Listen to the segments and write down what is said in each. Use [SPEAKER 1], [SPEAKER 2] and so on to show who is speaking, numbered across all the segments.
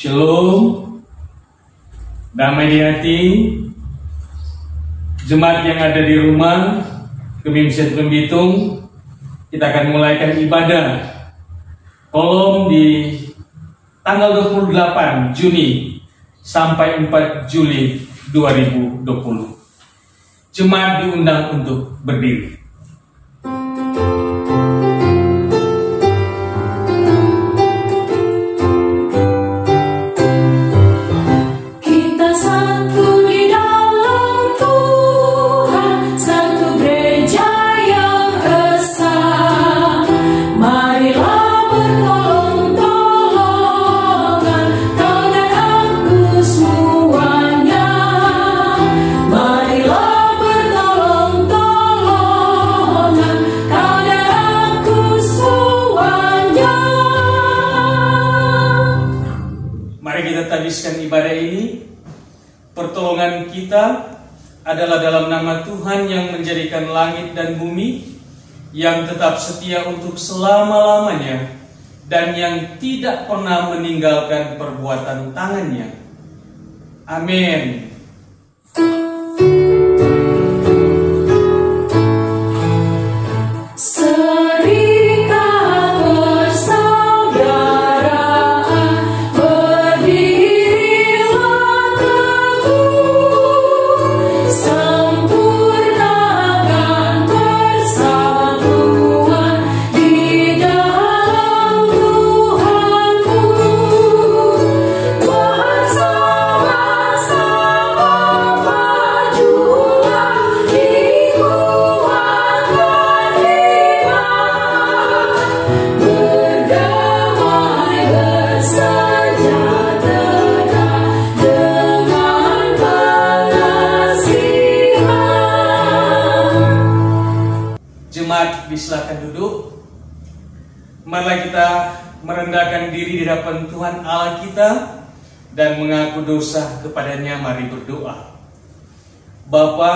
[SPEAKER 1] Shalom, damai di hati, jemaat yang ada di rumah, Kemimsian Bitung. Kita akan mulaikan ibadah kolom di tanggal 28 Juni sampai 4 Juli 2020. Jemaat diundang untuk berdiri. Habiskan ibadah ini, pertolongan kita adalah dalam nama Tuhan yang menjadikan langit dan bumi, yang tetap setia untuk selama-lamanya dan yang tidak pernah meninggalkan perbuatan tangannya. Amin. Silakan duduk. Marilah kita merendahkan diri di hadapan Tuhan Allah kita dan mengaku dosa kepadanya. Mari berdoa. Bapa,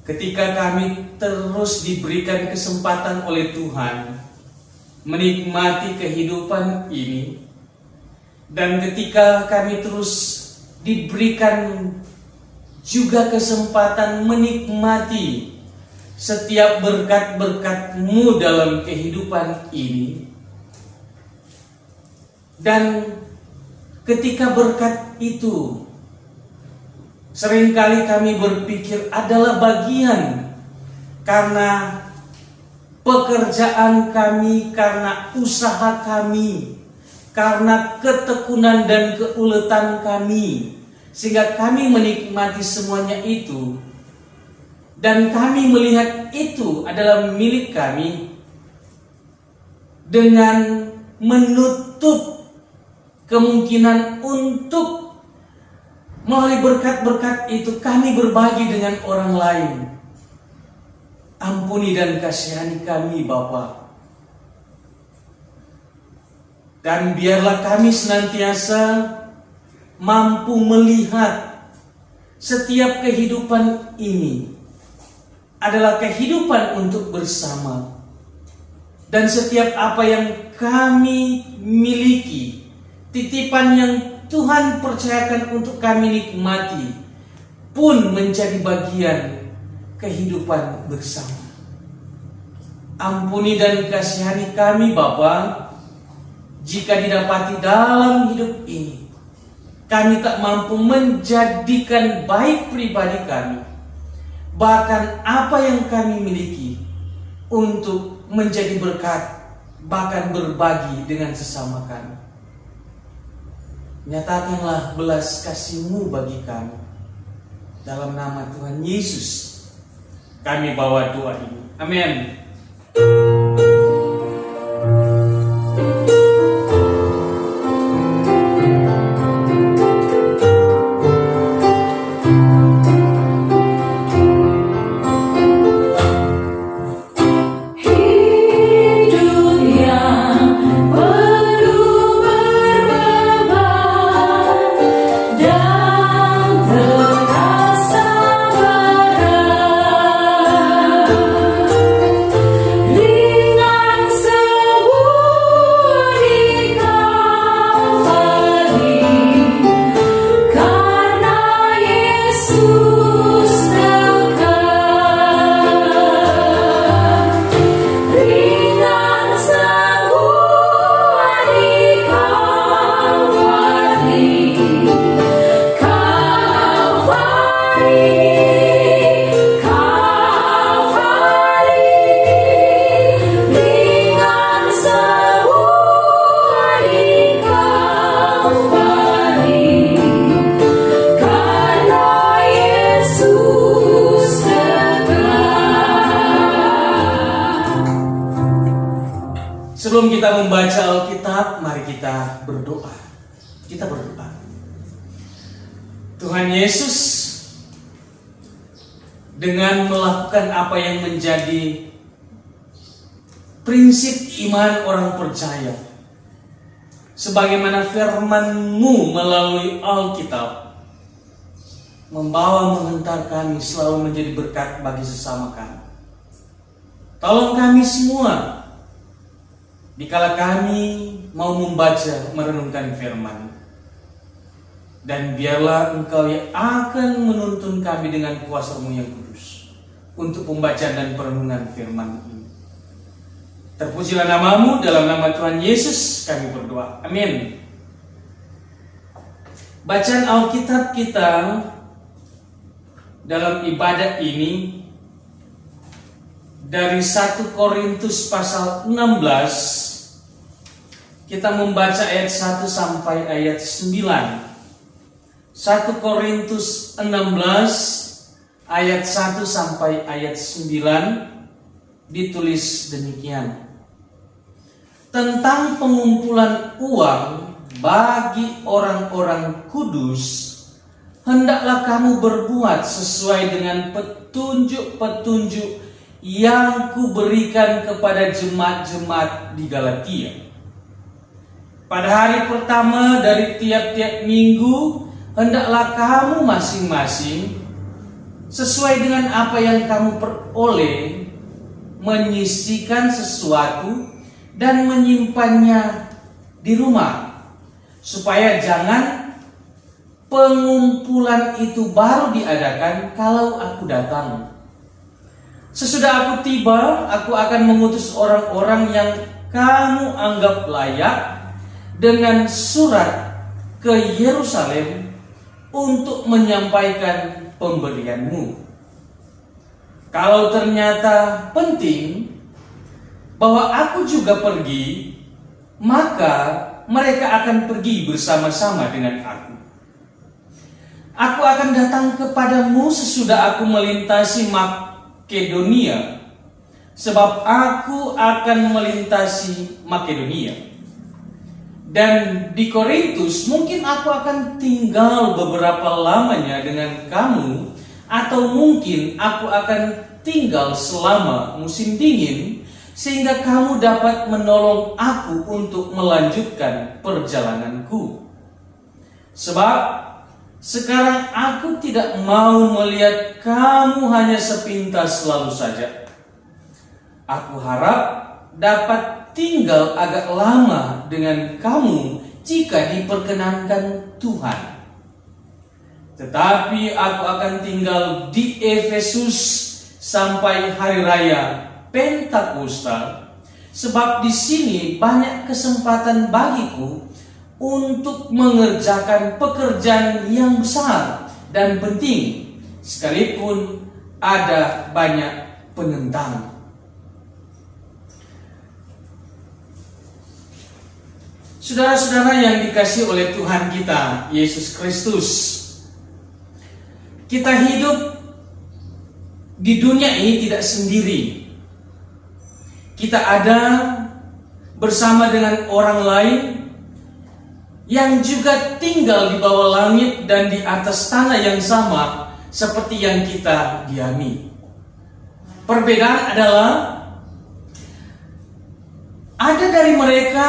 [SPEAKER 1] ketika kami terus diberikan kesempatan oleh Tuhan menikmati kehidupan ini, dan ketika kami terus diberikan juga kesempatan menikmati setiap berkat-berkat-Mu dalam kehidupan ini, dan ketika berkat itu seringkali kami berpikir adalah bagian karena pekerjaan kami, karena usaha kami, karena ketekunan dan keuletan kami, sehingga kami menikmati semuanya itu. Dan kami melihat itu adalah milik kami, dengan menutup kemungkinan untuk melalui berkat-berkat itu kami berbagi dengan orang lain. Ampuni dan kasihani kami, Bapa. Dan biarlah kami senantiasa mampu melihat setiap kehidupan ini adalah kehidupan untuk bersama, dan setiap apa yang kami miliki, titipan yang Tuhan percayakan untuk kami nikmati, pun menjadi bagian kehidupan bersama. Ampuni dan kasihani kami, Bapa, jika didapati dalam hidup ini kami tak mampu menjadikan baik pribadi kami, bahkan apa yang kami miliki, untuk menjadi berkat, bahkan berbagi dengan sesama kami. Nyatakanlah belas kasih-Mu bagi kami. Dalam nama Tuhan Yesus kami bawa doa ini. Amin.
[SPEAKER 2] Leave
[SPEAKER 1] Sebelum kita membaca Alkitab, mari kita berdoa. Kita berdoa. Tuhan Yesus, dengan melakukan apa yang menjadi prinsip iman orang percaya, sebagaimana firman-Mu melalui Alkitab, membawa menghentar kami selalu menjadi berkat bagi sesama kami. Tolong kami semua, dikala kami mau membaca, merenungkan firman, dan biarlah Engkau yang akan menuntun kami dengan kuasa-Mu yang kudus untuk pembacaan dan perenungan firman ini. Terpujilah nama-Mu, dalam nama Tuhan Yesus kami berdoa. Amin. Bacaan Alkitab kita dalam ibadat ini dari 1 Korintus pasal 16, kita membaca ayat 1 sampai ayat 9. 1 Korintus 16 ayat 1 sampai ayat 9 ditulis demikian. Tentang pengumpulan uang bagi orang-orang kudus, hendaklah kamu berbuat sesuai dengan petunjuk-petunjuk yang kuberikan kepada jemaat-jemaat di Galatia. Pada hari pertama dari tiap-tiap minggu, hendaklah kamu masing-masing sesuai dengan apa yang kamu peroleh menyisihkan sesuatu dan menyimpannya di rumah, supaya jangan pengumpulan itu baru diadakan kalau aku datang. Sesudah aku tiba, aku akan mengutus orang-orang yang kamu anggap layak dengan surat ke Yerusalem untuk menyampaikan pemberianmu. Kalau ternyata penting bahwa aku juga pergi, maka mereka akan pergi bersama-sama dengan aku. Aku akan datang kepadamu sesudah aku melintasi Makedonia, sebab aku akan melintasi Makedonia. Dan di Korintus mungkin aku akan tinggal beberapa lamanya dengan kamu, atau mungkin aku akan tinggal selama musim dingin, sehingga kamu dapat menolong aku untuk melanjutkan perjalananku. Sebab sekarang aku tidak mau melihat kamu hanya sepintas selalu saja. Aku harap dapat tinggal agak lama dengan kamu jika diperkenankan Tuhan. Tetapi aku akan tinggal di Efesus sampai hari raya Pentakosta, sebab di sini banyak kesempatan bagiku untuk mengerjakan pekerjaan yang besar dan penting, sekalipun ada banyak penentang. Saudara-saudara yang dikasihi oleh Tuhan kita Yesus Kristus, kita hidup di dunia ini tidak sendiri. Kita ada bersama dengan orang lain yang juga tinggal di bawah langit dan di atas tanah yang sama seperti yang kita diami. Perbedaan adalah ada dari mereka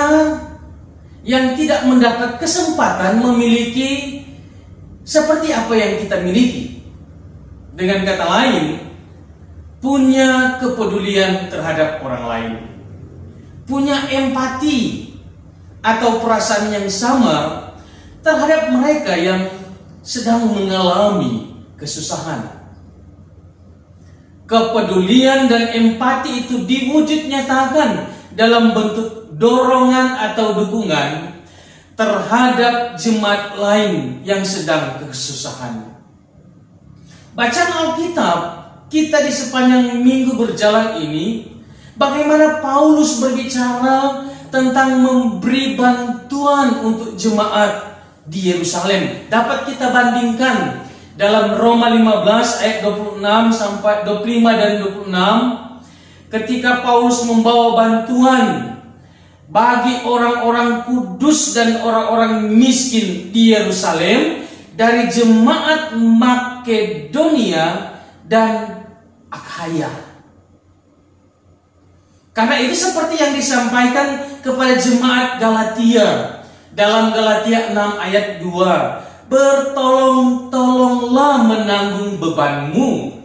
[SPEAKER 1] yang tidak mendapat kesempatan memiliki seperti apa yang kita miliki. Dengan kata lain, punya kepedulian terhadap orang lain, punya empati atau perasaan yang sama terhadap mereka yang sedang mengalami kesusahan. Kepedulian dan empati itu diwujud nyatakan dalam bentuk dorongan atau dukungan terhadap jemaat lain yang sedang kesusahan. Bacaan Alkitab kita di sepanjang minggu berjalan ini, bagaimana Paulus berbicara tentang memberi bantuan untuk jemaat di Yerusalem. Dapat kita bandingkan dalam Roma 15 ayat 26 sampai 25 dan 26, ketika Paulus membawa bantuan bagi orang-orang kudus dan orang-orang miskin di Yerusalem dari jemaat Makedonia dan Akhaya. Karena itu seperti yang disampaikan kepada jemaat Galatia dalam Galatia 6 ayat 2, bertolong-tolonglah menanggung bebanmu,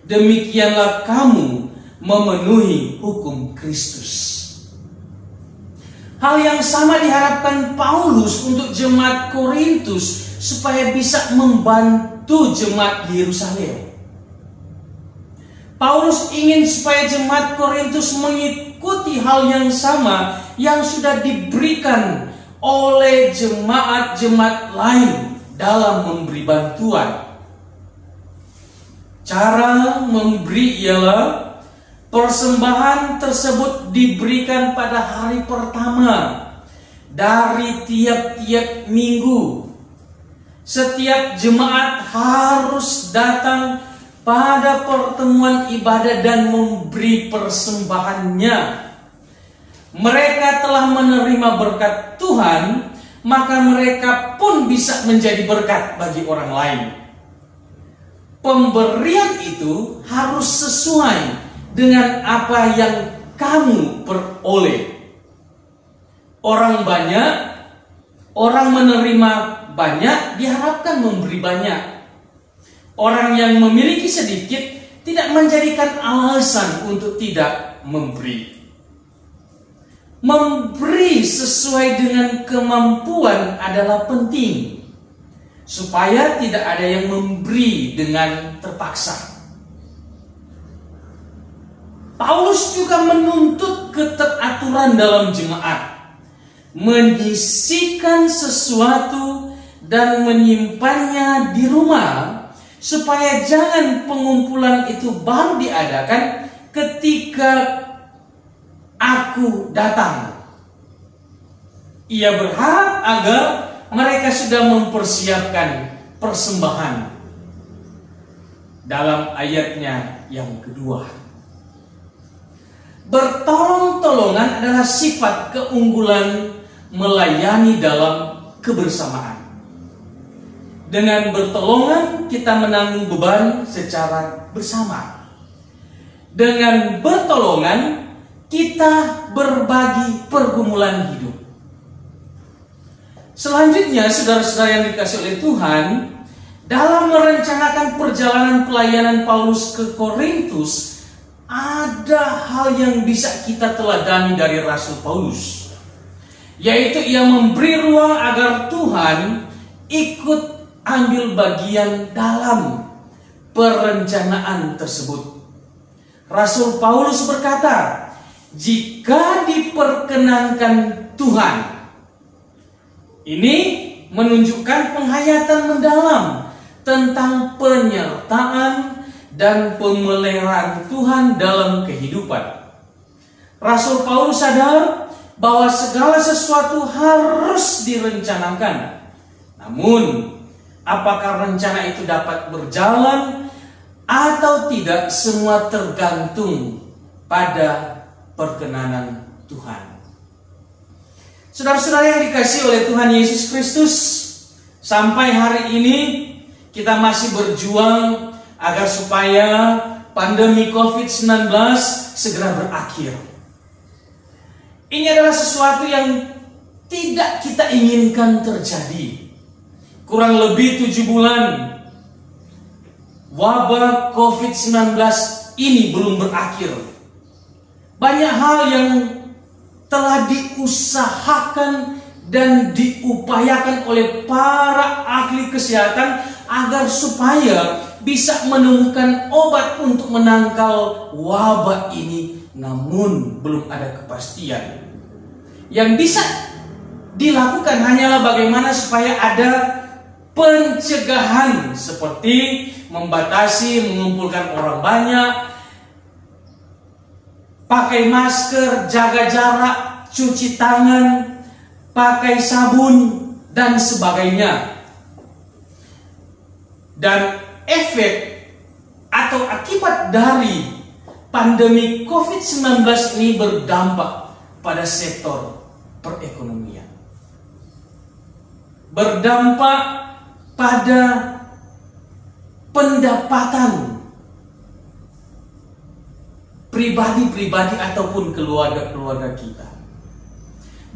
[SPEAKER 1] demikianlah kamu memenuhi hukum Kristus. Hal yang sama diharapkan Paulus untuk jemaat Korintus supaya bisa membantu jemaat di Yerusalem. Paulus ingin supaya jemaat Korintus mengikuti hal yang sama yang sudah diberikan oleh jemaat-jemaat lain dalam memberi bantuan. Cara memberi ialah persembahan tersebut diberikan pada hari pertama dari tiap-tiap minggu. Setiap jemaat harus datang pada pertemuan ibadah dan memberi persembahannya. Mereka telah menerima berkat Tuhan, maka mereka pun bisa menjadi berkat bagi orang lain. Pemberian itu harus sesuai dengan apa yang kamu peroleh. Orang menerima banyak diharapkan memberi banyak. Orang yang memiliki sedikit tidak menjadikan alasan untuk tidak memberi. Memberi sesuai dengan kemampuan adalah penting, supaya tidak ada yang memberi dengan terpaksa. Paulus juga menuntut keteraturan dalam jemaat, menyisihkan sesuatu dan menyimpannya di rumah, supaya jangan pengumpulan itu baru diadakan ketika aku datang. Ia berharap agar mereka sudah mempersiapkan persembahan. Dalam ayatnya yang kedua, bertolong-tolongan adalah sifat keunggulan melayani dalam kebersamaan. Dengan bertolongan kita menanggung beban secara bersama. Dengan bertolongan kita berbagi pergumulan hidup. Selanjutnya, saudara-saudara yang dikasihi oleh Tuhan, dalam merencanakan perjalanan pelayanan Paulus ke Korintus, ada hal yang bisa kita teladani dari Rasul Paulus, yaitu ia memberi ruang agar Tuhan ikut ambil bagian dalam perencanaan tersebut. Rasul Paulus berkata, jika diperkenankan Tuhan. Ini menunjukkan penghayatan mendalam tentang penyertaan dan pemeliharaan Tuhan dalam kehidupan. Rasul Paulus sadar bahwa segala sesuatu harus direncanakan. Namun, apakah rencana itu dapat berjalan atau tidak, semua tergantung pada perkenanan Tuhan. Saudara-saudara yang dikasihi oleh Tuhan Yesus Kristus, sampai hari ini kita masih berjuang agar supaya pandemi COVID-19 segera berakhir. Ini adalah sesuatu yang tidak kita inginkan terjadi. Kurang lebih 7 bulan wabah COVID-19 ini belum berakhir. Banyak hal yang telah diusahakan dan diupayakan oleh para ahli kesehatan agar supaya bisa menemukan obat untuk menangkal wabah ini, namun belum ada kepastian. Yang bisa dilakukan hanyalah bagaimana supaya ada pencegahan, seperti membatasi mengumpulkan orang banyak, pakai masker, jaga jarak, cuci tangan, pakai sabun, dan sebagainya. Dan efek atau akibat dari pandemi COVID-19 ini berdampak pada sektor perekonomian. Berdampak pada pendapatan pribadi-pribadi ataupun keluarga-keluarga kita.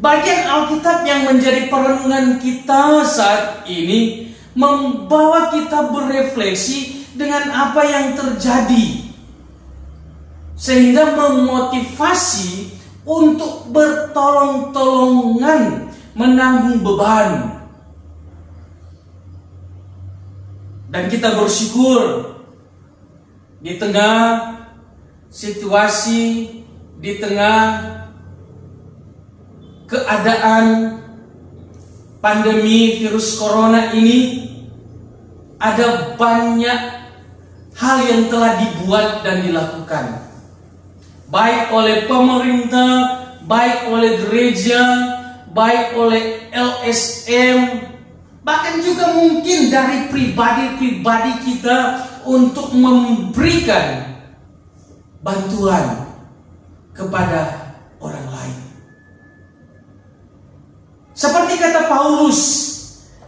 [SPEAKER 1] Bagian Alkitab yang menjadi perenungan kita saat ini membawa kita berefleksi dengan apa yang terjadi, sehingga memotivasi untuk bertolong-tolongan menanggung beban. Dan kita bersyukur di tengah situasi, di tengah keadaan pandemi virus corona ini, ada banyak hal yang telah dibuat dan dilakukan, baik oleh pemerintah, baik oleh gereja, baik oleh LSM, bahkan juga mungkin dari pribadi-pribadi kita untuk memberikan bantuan kepada orang lain. Seperti kata Paulus,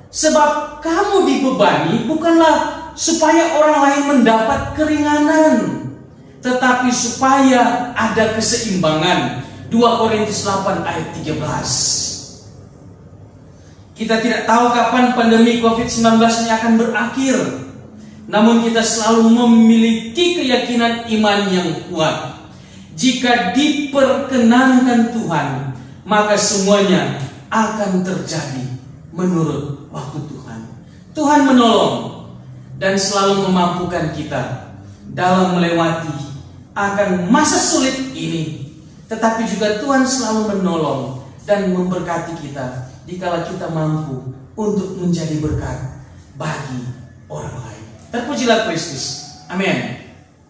[SPEAKER 1] sebab kamu dibebani bukanlah supaya orang lain mendapat keringanan, tetapi supaya ada keseimbangan. 2 Korintus 8 ayat 13. Kita tidak tahu kapan pandemi COVID-19 ini akan berakhir, namun kita selalu memiliki keyakinan iman yang kuat. Jika diperkenankan Tuhan, maka semuanya akan terjadi menurut waktu Tuhan. Tuhan menolong dan selalu memampukan kita dalam melewati akan masa sulit ini. Tetapi juga Tuhan selalu menolong dan memberkati kita dikala kita mampu untuk menjadi berkat bagi orang lain. Terpujilah Kristus. Amin.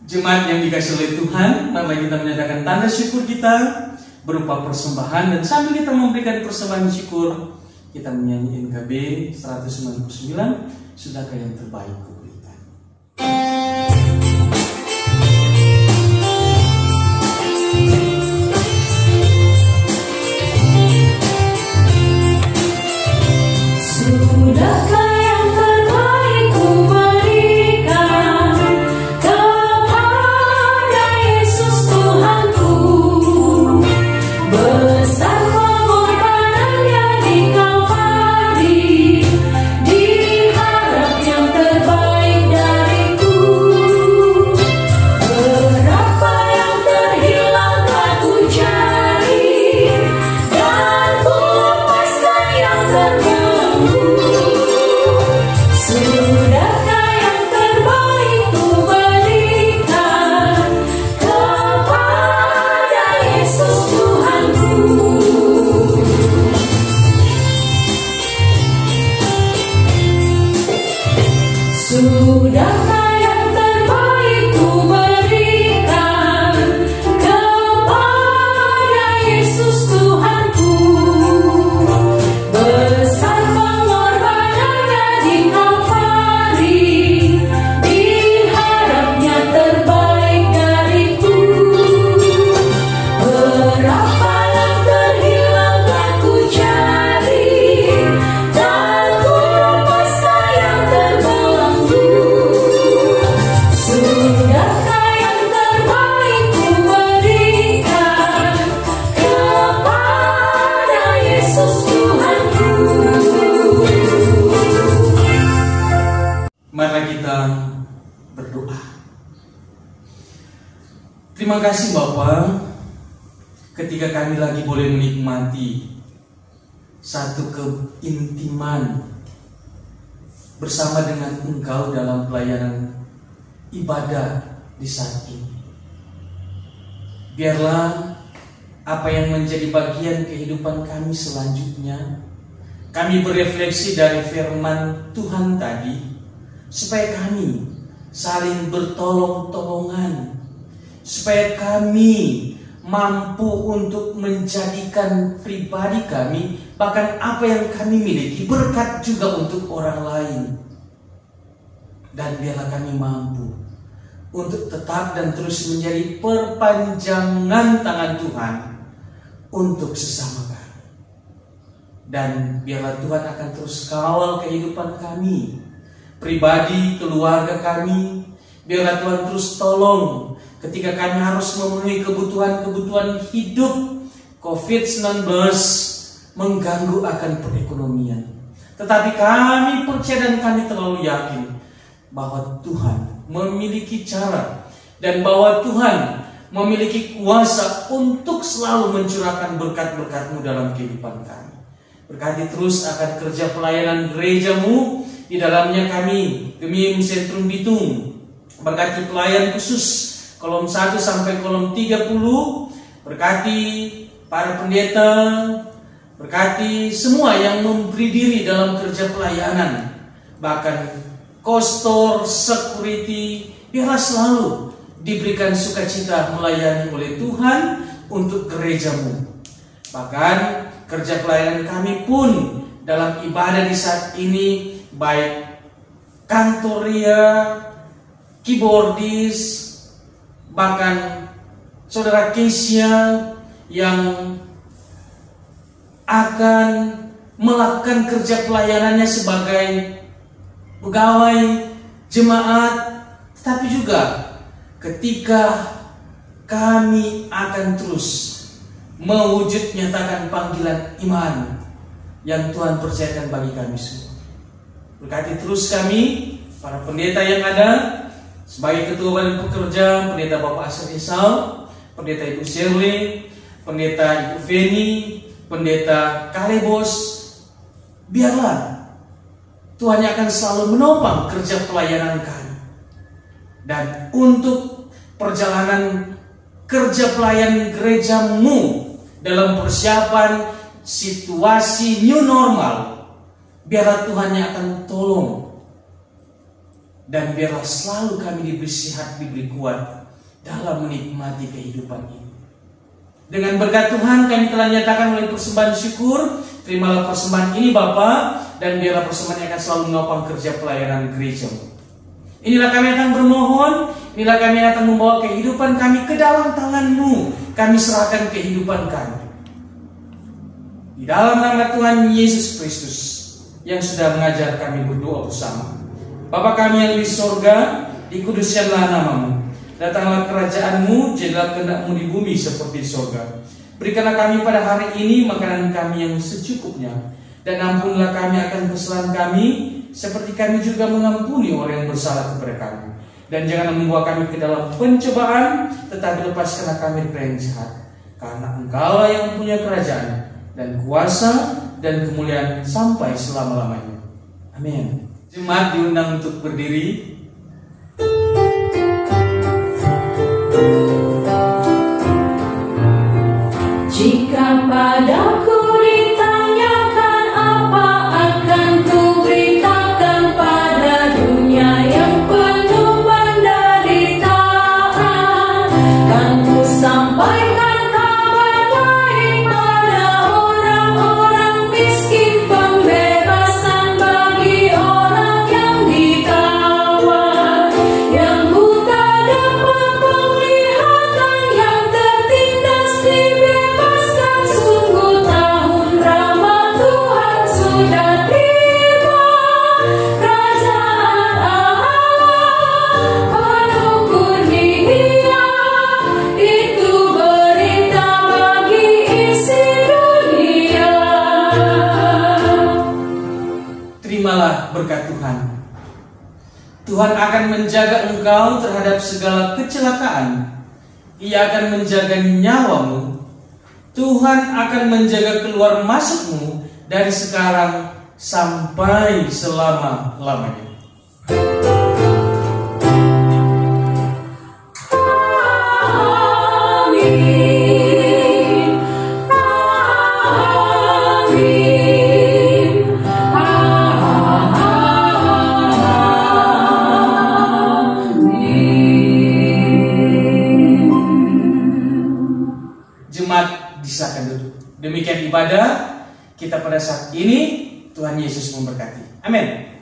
[SPEAKER 1] Jemaat yang dikasihi oleh Tuhan, mari kita menyatakan tanda syukur kita berupa persembahan, dan sambil kita memberikan persembahan syukur, kita menyanyi NKB 199, Sudahkah yang terbaik kuberikan.
[SPEAKER 2] Sudahkah yang terbaik kuberikan kepada Yesus Tuhanku, besar pengorbanannya di Kalvari, diharap yang terbaik dariku. Berapa yang terhilang telah ku cari, dan ku lepaskan yang terbelenggu. Sudahkah yang terbaik ku berikan kepada Yesus Tuhanku. Sudahkah yang terbaik ku berikan kepada Yesus Tuhanku, besar pengorbanannya di Kalvari, diharapnya terbaik dariku. Berapa yang terhilang telah ku cari, dan ku lepaskan yang terbelenggu. Sudahkah yang terbaik ku berikan kepada Yesus Tuhanku.
[SPEAKER 1] Mari kita berdoa. Terima kasih Bapa, ketika kami lagi boleh menikmati satu keintiman bersama dengan Engkau dalam pelayanan ibadah di saat ini. Biarlah apa yang menjadi bagian kehidupan kami selanjutnya, kami berefleksi dari firman Tuhan tadi, supaya kami saling bertolong-tolongan, supaya kami mampu untuk menjadikan pribadi kami, bahkan apa yang kami miliki, berkat juga untuk orang lain. Dan biarlah kami mampu untuk tetap dan terus menjadi perpanjangan tangan Tuhan untuk sesama kami. Dan biarlah Tuhan akan terus kawal kehidupan kami, pribadi, keluarga kami. Biarlah Tuhan terus tolong ketika kami harus memenuhi kebutuhan-kebutuhan hidup. COVID-19 mengganggu akan perekonomian. Tetapi kami percaya dan kami terlalu yakin bahwa Tuhan memiliki cara dan bahwa Tuhan memiliki kuasa untuk selalu mencurahkan berkat-berkat-Mu dalam kehidupan kami. Berkati terus akan kerja pelayanan gereja-Mu. Di dalamnya kami, Gemim Sentrum Bitung, berkati pelayan khusus kolom 1 sampai kolom 30. Berkati para pendeta, berkati semua yang memberi diri dalam kerja pelayanan, bahkan kostor, security, biarlah selalu diberikan sukacita melayani oleh Tuhan untuk gereja-Mu. Bahkan kerja pelayanan kami pun dalam ibadah di saat ini, baik kantoria, keyboardis, bahkan saudara Kesia yang akan melakukan kerja pelayanannya sebagai pegawai jemaat, tetapi juga ketika kami akan terus mewujud nyatakan panggilan iman yang Tuhan percayakan bagi kami semua. Berkati terus kami, para pendeta yang ada, sebagai ketua badan pekerja, pendeta Bapak Asar Esau, pendeta Ibu Shirley, pendeta Ibu Feni, pendeta Kalebos, biarlah Tuhan yang akan selalu menopang kerja pelayanan kami. Dan untuk perjalanan kerja pelayanan gereja-Mu dalam persiapan situasi new normal, biarlah Tuhan yang akan tolong. Dan biarlah selalu kami diberi sehat, diberi kuat dalam menikmati kehidupan ini. Dengan berkat Tuhan kami telah nyatakan oleh persembahan syukur. Terimalah persembahan ini Bapa, dan biarlah persembahan yang akan selalu menopang kerja pelayanan gereja-Mu. Inilah kami akan bermohon, inilah kami akan membawa kehidupan kami ke dalam tangan-Mu. Kami serahkan kehidupan kami di dalam nama Tuhan Yesus Kristus yang sudah mengajar kami berdoa bersama. Bapa kami yang di sorga, dikuduskanlah nama-Mu. Datanglah kerajaan-Mu, jadilah kehendak-Mu di bumi seperti di sorga. Berikanlah kami pada hari ini makanan kami yang secukupnya, dan ampunilah kami akan kesalahan kami, seperti kami juga mengampuni orang yang bersalah kepada kami. Dan jangan membawa kami ke dalam pencobaan, tetapi lepaskanlah kami dari yang jahat. Karena Engkaulah yang punya kerajaan, dan kuasa, dan kemuliaan sampai selama-lamanya. Amin. Jemaat diundang untuk berdiri.
[SPEAKER 2] Jika padaku ditanyakan apa akan ku beritakan pada dunia yang penuh penderitaan, kan ku sampaikan kabar baik pada orang-orang miskin, pembebasan bagi orang yang ditawan, yang buta dapat penglihatan, yang tertindas dibebaskan. Sungguh tahun rahmat Tuhan sudah tiba, kerajaan Allah penuh kurnia, itu berita bagi isi dunia.
[SPEAKER 1] Terimalah berkat Tuhan. Tuhan akan menjaga engkau terhadap segala kecelakaan. Ia akan menjaga nyawamu. Tuhan akan menjaga keluar masukmu dari sekarang sampai selama-lamanya.
[SPEAKER 2] Amin. Amin.
[SPEAKER 1] Jemaat disahkan duduk. Demikian ibadah kita pada saat ini. Tuhan Yesus memberkati. Amin.